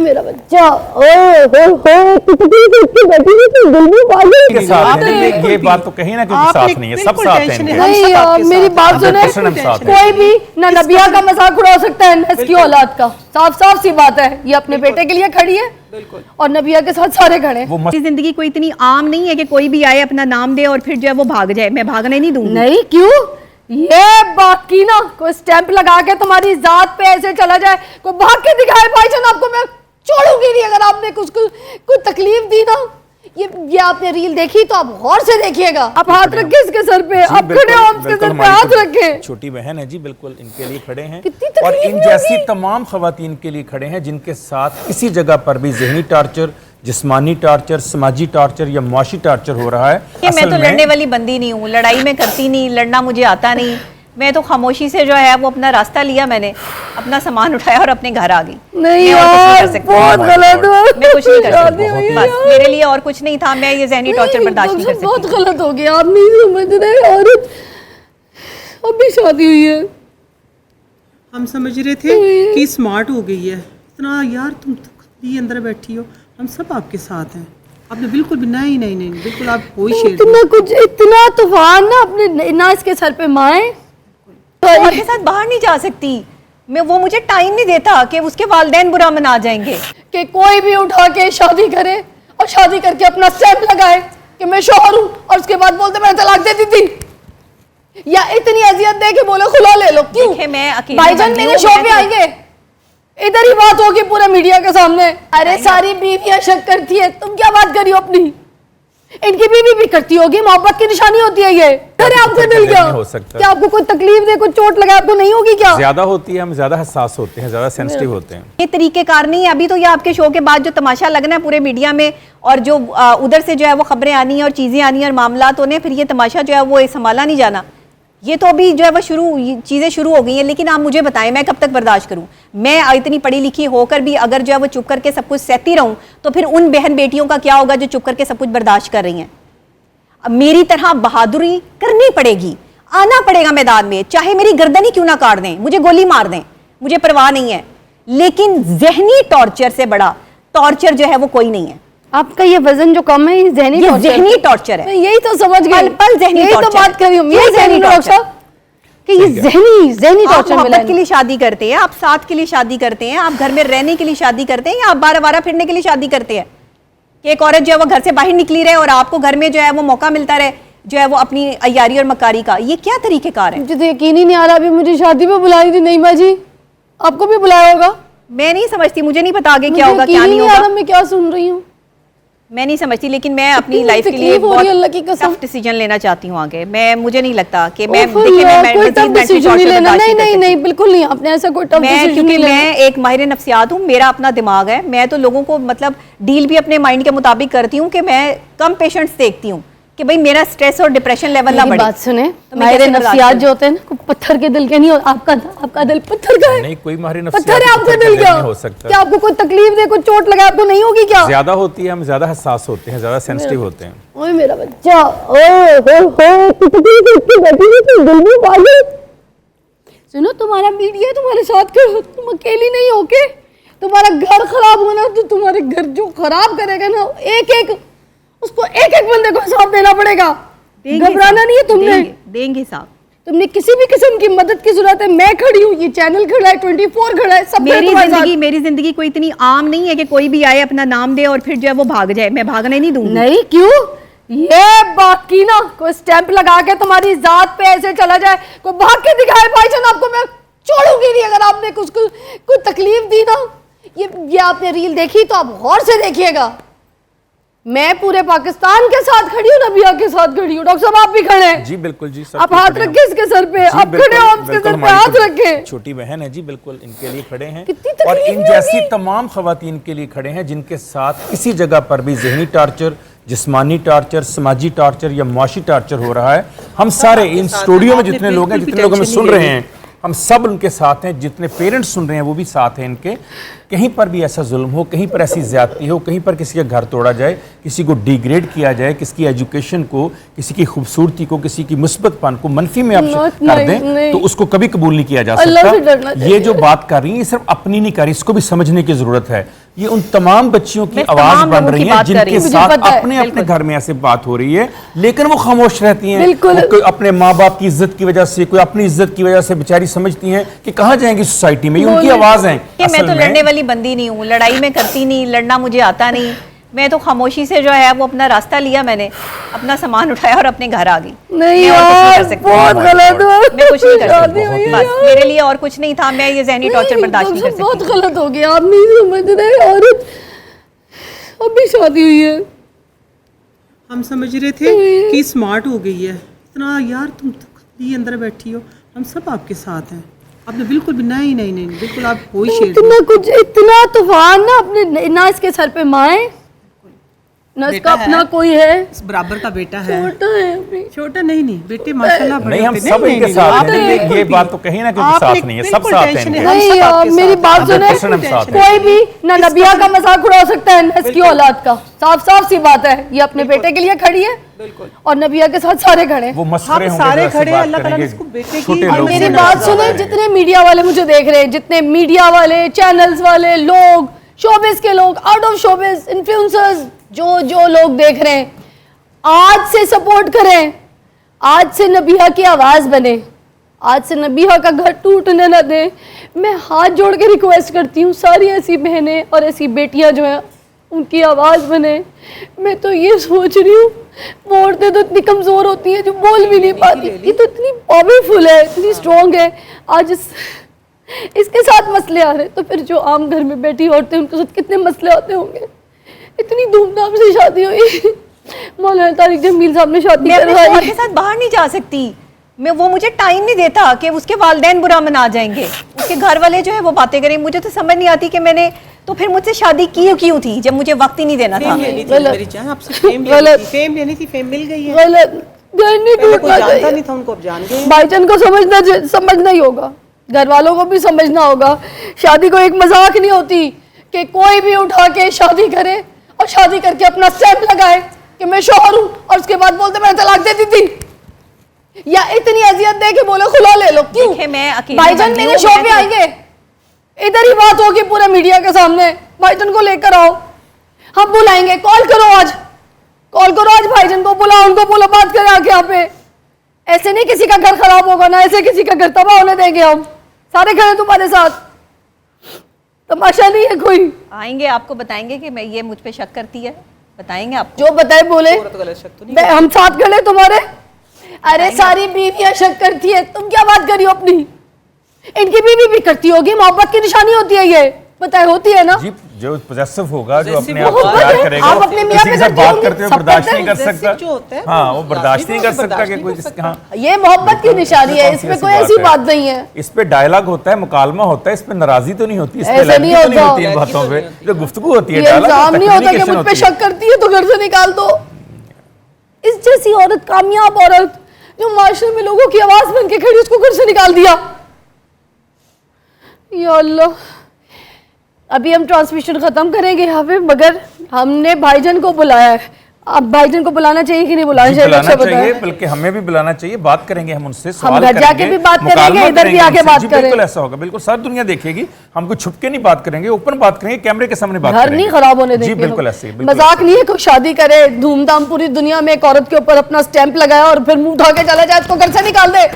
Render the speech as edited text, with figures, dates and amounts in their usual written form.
मेरा बच्चा ये बात तो कहीं ना कहीं साथ नहीं है, सब साथ हैं। नहीं, मेरी बात सुने, कोई भी ना नबिया का मजाक उड़ा सकता है न इसकी औलाद का। साफ साफ सी बात है, ये अपने बेटे के लिए खड़ी है और नबिया के साथ सारे खड़े हैं। जिंदगी कोई इतनी आम नहीं है कि कोई भी आए अपना नाम दे और फिर जो है वो भाग जाए। मैं भागने नहीं दूंगी। नहीं, क्यों? ये बाकी ना कोई स्टैंप लगा के तुम्हारी जात पे ऐसे चला जाए, कोई भाग के दिखाए भाईजान, आपको मैं छोड़ूंगी नहीं। अगर आपने कुछ कोई तकलीफ दी ना, ये आपने रील देखी तो आप गौर से देखिएगा। आप हाथ रखे इसके सर पे, आप खड़े हो, आप इसके सर पे हाथ रखे। छोटी बहन है जी, बिल्कुल इनके लिए खड़े हैं और इन जैसी तमाम खवातीन के लिए खड़े हैं जिनके साथ किसी जगह पर भी ज़हनी टार्चर, जिस्मानी टार्चर, समाजी टार्चर या मुआशी टार्चर हो रहा है। मैं तो लड़ने वाली बंदी नहीं हूँ, लड़ाई में करती नहीं, लड़ना मुझे आता नहीं। मैं तो खामोशी से जो है वो अपना रास्ता लिया, मैंने अपना सामान उठाया और अपने घर आ गई। नहीं यार, बहुत गलत हुआ। मैं कुछ नहीं कर सकती, बस मेरे लिए और कुछ नहीं था। मैं ये ज़हनी टॉर्चर बर्दाश्त नहीं कर सकती। बहुत गलत हो गया, आप नहीं समझ रहे। औरत अभी शादी हुई है, हम समझ रहे थे कि स्मार्ट हो गई है इतना। यार तुम तो ये अंदर बैठी हो, हम सब आपके साथ हैं। आपने बिल्कुल भी नहीं नहीं नहीं बिल्कुल आप कोई शेर इतना कुछ, इतना तूफान ना अपने ना इसके सर पे माए और के साथ बाहर नहीं जा सकती मैं। वो मुझे टाइम नहीं देता कि उसके वालिदैन बुरा मना जाएंगे। कि कोई भी उठा के शादी करे और शादी करके अपना स्टैंप लगाए कि मैं शौहर हूँ और उसके बाद बोलते मैं तलाक दे दी थी, या इतनी अजियत दे के बोले खुला ले लो। क्यों? मैं अकेली भाईजान मेरे शो पे आएंगे, इधर ही बात होगी पूरे मीडिया के सामने। अरे सारी बीवियां शक करती है, तुम क्या बात करी हो अपनी? इनकी बीवी भी करती होगी, मोहब्बत की निशानी होती है ये। अरे आपको दिल क्या हो सकता है? क्या आपको कोई तकलीफ दे, कोई चोट लगे, आपको नहीं होगी क्या? ज्यादा होती है, हम ज्यादा हसास होते हैं, ज्यादा सेंसिटिव होते हैं। ये तरीकेकार नहीं है। अभी तो ये आपके शो के बाद जो तमाशा लगना है पूरे मीडिया में और जो उधर से जो है वो खबरें आनी है और चीजें आनी है और मामलात होने, फिर ये तमाशा जो है वो संभाला नहीं जाना। ये तो अभी जो है वो चीज़ें शुरू हो गई हैं। लेकिन आप मुझे बताएं मैं कब तक बर्दाश्त करूं? मैं इतनी पढ़ी लिखी होकर भी अगर जो है वो चुप करके सब कुछ सहती रहूं, तो फिर उन बहन बेटियों का क्या होगा जो चुप करके सब कुछ बर्दाश्त कर रही हैं? अब मेरी तरह बहादुरी करनी पड़ेगी, आना पड़ेगा मैदान में, चाहे मेरी गर्दन ही क्यों ना काट दें, मुझे गोली मार दें, मुझे परवाह नहीं है। लेकिन जहनी टॉर्चर से बड़ा टॉर्चर जो है वो कोई नहीं है। आपका ये वजन जो कम है, ये जहनी टॉर्चर है। यही तो समझ गई, पल जहनी यही तो बात कर रही हूं, ये जहनी टॉर्चर कि ये जहनी टॉर्चर मोहब्बत के लिए शादी करते हैं, आप साथ के लिए शादी करते हैं, आप घर में रहने के लिए शादी करते हैं, या आप बार-बार फिरने के लिए शादी करते हैं कि एक औरत जो है वो घर से बाहर निकली रहे और आपको घर में जो है वो मौका मिलता रहे जो है वो अपनी अय्यारी और मकारी का? ये क्या तरीकेकार है? मुझे तो यकीन ही नहीं आ रहा। अभी मुझे शादी में बुलाई थी नईमा जी, आपको भी बुलाया होगा? मैं नहीं समझती, मुझे नहीं पता आगे क्या होगा क्या नहीं होगा। मैं क्या सुन रही हूँ मैं नहीं समझती, लेकिन मैं अपनी लाइफ के लिए टफ डिसीजन लेना चाहती हूँ आगे। मुझे नहीं लगता कि मैं नहीं बिल्कुल नहीं, आपने ऐसा कोई टफ डिसीजन क्योंकि मैं एक माहिर नफ्सियात हूँ, मेरा अपना दिमाग है। मैं तो लोगों को मतलब डील भी अपने माइंड के मुताबिक करती हूँ कि मैं कम पेशेंट्स देखती हूँ कि भाई मेरा स्ट्रेस और डिप्रेशन लेवल ना बढ़े। बात सुने, माहिर नफ्सियात जो होते हैं ना, पत्थर के दिल के नहीं होते। आपका दिल पत्थर का है। नहीं, कोई माहिर पत्थर है आपका दिल क्या हो सकता? क्या आपको कोई तकलीफ दे, कोई चोट लगे, आपको नहीं होगी क्या? ज्यादा होती है, हम ज्यादा हसास होते हैं, ज्यादा सेंसिटिव होते हैं। ओए मेरा बच्चा, सुनो, तुम्हारा मीडिया तुम्हारे साथ खड़ा, तुम अकेली नहीं हो के। तुम्हारा घर खराब होना तो तुम्हारे घर जो खराब करेगा ना, एक उसको एक बंदे को हिसाब देना पड़ेगा। घबराना नहीं है तुमने, देंगे साहब। तुमने किसी भी किस्म की मदद की जरूरत है, मैं खड़ी हूँ, ये चैनल खड़ा है, 24 खड़ा है, सब मेरी जिंदगी कोई इतनी आम नहीं है कि कोई भी आए अपना नाम दे और फिर जो है वो भाग जाए। मैं भागने नहीं दूंगी। नहीं, क्यों? ये बाकी ना कोई स्टैंप लगा के तुम्हारी जात पे ऐसे चला जाए, कोई भाग के दिखाए भाईजान, आपको मैं छोड़ूंगी नहीं। अगर आपने कुछ कोई तकलीफ दी ना, ये आपने रील देखी तो आप गौर से देखिएगा। मैं पूरे पाकिस्तान के साथ खड़ी हूँ, नबिया के साथ खड़ी हूँ। डॉक्टर साहब आप भी खड़े हैं? जी बिल्कुल जी, सब आप हाथ रखे इसके सर पे, आप खड़े हो, इसके सर पे हाथ रखे। छोटी बहन है जी, बिल्कुल इनके लिए खड़े हैं और इन जैसी तमाम खवातीन के लिए खड़े हैं जिनके साथ किसी जगह पर भी ज़हनी टार्चर, जिस्मानी टार्चर, समाजी टार्चर या मुआशी टार्चर हो रहा है। हम सारे इन स्टूडियो में जितने लोग हैं, जितने लोग हमें सुन रहे हैं, हम सब उनके साथ हैं। जितने पेरेंट्स सुन रहे हैं वो भी साथ हैं इनके। कहीं पर भी ऐसा जुल्म हो, कहीं पर ऐसी ज्यादती हो, कहीं पर किसी का घर तोड़ा जाए, किसी को डिग्रेड किया जाए, किसी की एजुकेशन को, किसी की खूबसूरती को, किसी की मुस्बतपन को मनफी में आप कर दें तो उसको कभी कबूल नहीं किया जा सकता। ये जो बात कर रही है सिर्फ अपनी नहीं कर रही, इसको भी समझने की जरूरत है। ये उन तमाम बच्चियों की मैं आवाज तमाम बन लोगों रही की है बात कर रही जिनके हूँ। साथ मुझे पता है, अपने अपने बिल्कुल। घर में ऐसे बात हो रही है, लेकिन वो खामोश रहती हैं। बिल्कुल। वो कोई अपने माँ बाप की इज्जत की वजह से, कोई अपनी इज्जत की वजह से बेचारी समझती हैं कि कहाँ जाएंगी सोसाइटी में, ये उनकी आवाज है। कि मैं तो लड़ने वाली बंदी नहीं हूँ, लड़ाई में करती नहीं, लड़ना मुझे आता नहीं। मैं तो खामोशी से जो है वो अपना रास्ता लिया, मैंने अपना सामान उठाया और अपने घर आ गई। नहीं मैं और कुछ नहीं यार, कर सकती। बहुत गलत हुआ। मैं कुछ नहीं कर शादी सकती, हुई बस है। मेरे लिए और कुछ नहीं था। मैं ये जहनी टॉर्चर बर्दाश्त नहीं कर सकती। बहुत गलत हो गया, आप नहीं समझ रहे। औरत अभी शादी हुई है, हम समझ रहे थे कि स्मार्ट हो गई है इतना, यार तुम तो खुद ही अंदर बैठी हो, हम सब आपके साथ हैं। आपने बिल्कुल भी नहीं नहीं नहीं बिल्कुल आप कोई शेर इतना कुछ, इतना तूफान ना अपने, ना इसके सर पे माँ है, ना इसका बेटा अपना है। कोई है, इस बराबर का बेटा है। छोटा है अभी। छोटा नहीं नहीं बेटे माशाल्लाह बड़े नहीं, हम होते। सब नहीं, इनके नहीं, साथ आपने हैं। बिल्कुल ये भी- बात तो कहीं ना कहीं आपने साथ नहीं है, सब बिल्कुल साथ हैं टेंशन इनके। है, हम नहीं सब यार, आपके मेरी साथ बात हैं। सुने, 100% हम साथ हैं। कोई भी ना नबिया का मजाक उड़ा सकता है ना इसकी औलाद का। साफ साफ सी बात है, ये अपने बेटे के लिए खड़ी है और नबिया के साथ सारे खड़े हैं। वो मसखरे हम होंगे, सारे जैसे खड़े हैं, बात अल्लाह ताला ने करेंगे, इसको बेटे की छोटे और लोग मेरी होंगे, बात ज्यादा सुने, रहेंगे। जितने मीडिया वाले मुझे देख रहे हैं, जितने मीडिया वाले, चैनल्स वाले लोग, शोबिस के लोग, आउट ऑफ शोबिस, इन्फ्लुएंसर्स, जो लोग देख रहे हैं, आज से सपोर्ट करें, आज से नबिया की आवाज बने, आज से नबिया का घर टूटने न दे। मैं हाथ जोड़ के रिक्वेस्ट करती हूँ, सारी ऐसी बहनें और ऐसी बेटियां जो हैं उनकी आवाज बने। मैं तो ये सोच रही हूँ, वो औरतें तो इतनी कमजोर होती हैं जो बोल भी नहीं पाती, ये तो इतनी पावरफुल है, इतनी स्ट्रांग है। आज इसके साथ मसले आ रहे, तो फिर जो आम घर में बैठी औरतें, उनके साथ कितने मसले आते होंगे। इतनी धूमधाम से शादी हुई, मौलाना तारिक जमील साहब ने शादी मैं अपने करवाई। शौहर के साथ बाहर नहीं जा सकती। वो मुझे टाइम नहीं देता कि उसके वालिदैन बुरा मना जाएंगे, उसके घर वाले जो है वो बातें करें। मुझे तो समझ नहीं आती कि मैंने तो फिर मुझसे शादी क्यों थी जब मुझे वक्त ही नहीं देना था। फेम लेनी थी गलत। मेरी जान, आपसे फेम लेनी गलत। थी, फेम लेनी थी, फेम मिल गई है। गलत, घर नहीं पहले कोई टूटना जानता चाहिए। नहीं था, उनको अब जान गए। भाईजान को समझना ही होगा, घर वालों को भी समझना होगा। शादी को एक मजाक नहीं होती कि कोई भी उठा के शादी करे और शादी करके अपना स्टैंप लगाए कि मैं शौहर हूं और उसके बाद बोलते मैं तलाक दे दी थी, या इतनी अजियत दे के बोले खुला ले लो। क्यों? देखे, मैं अकेली भाईजान बंदी मेरे हूँ, शो मैं पे तो- आएंगे, इधर ही बात होगी पूरे मीडिया के सामने। भाईजान को लेकर आओ, हम बुलाएंगे, कॉल करो आज, कॉल करो आज, भाईजान को बुलाओ, उनको बोलो बात करें आके यहाँ पे। ऐसे नहीं किसी का घर खराब होगा ना, ऐसे किसी का घर तबाह होने देंगे हम। सारे खड़े तुम्हारे साथ, तमाशा नहीं है कोई। आएंगे, आपको बताएंगे कि मैं ये मुझ पे शक करती है, बताएंगे आपको। जो बताए बोले, औरत गलत शक तो नहीं। हम साथ खड़े तुम्हारे। अरे सारी बीवियां शक करती है, तुम क्या बात करी हो अपनी? इनकी बीवी भी करती होगी, मोहब्बत की निशानी होती है ये, बताए होती है ना। जी, जो पोजेसिव होगा, जो अपने आप Possessive को होगा, प्यार है। करेगा, आप वो अपने मियां किसी पे के साथ करते बात होंगे, करते हुए सब बर्दाश्त करते नहीं हैं। कर सकता। जो होता है, हाँ, वो वो बर्दाश्त नहीं कर सकता बर्दाश्त कि नहीं कोई कर किसका। सकता। हाँ, ये मोहब्बत की निशानी है, कौन सी इसमें ऐसी कोई ऐसी बात बात नहीं है। इस पे डायलॉग होता है, मुकालमा होता है, इस पे नाराजी तो नहीं होती, इस पे ऐसे लड़की नहीं तो नहीं होता। होती इन बातों पे, जो गुफ्तगू होती है, ये dialogue इल्जाम नहीं होता कि communication मुझ पे होती है। शक करती है तो घर से निकाल दो। इस जैसी औरत, कामयाब औरत जो माशरे में लोगों की आवाज बन के खड़ी, उसको घर से निकाल दिया। या अल्लाह, अभी हम ट्रांसमिशन खत्म करेंगे यहाँ पे, मगर हमने भाईजान को बुलाया है। अब भाईजान को बुलाना चाहिए कि नहीं बुलाना जी, चाहिए? बुलाना अच्छा चाहिए, बताएं। बल्कि हमें भी बुलाना चाहिए, बात करेंगे हम उनसे, सवाल घर जाके करेंगे, भी बात करेंगे, मुकालमा इधर भी करेंगे आके उनसे। बात जी, करें। बिल्कुल ऐसा होगा, बिल्कुल सारी दुनिया देखेगी, हम कुछ छुप के नहीं बात करेंगे, ओपन बात करेंगे, कैमरे के सामने बात घर करेंगे। नहीं खराब होने जी, देंगे बिल्कुल हम। ऐसे ही, बिल्कुल मजाक नहीं है कोई शादी करे धूमधाम पूरी दुनिया में, एक औरत के ऊपर अपना स्टैंप लगाया और फिर मुंह उठा के चला जाए, इसको घर से निकाल दे।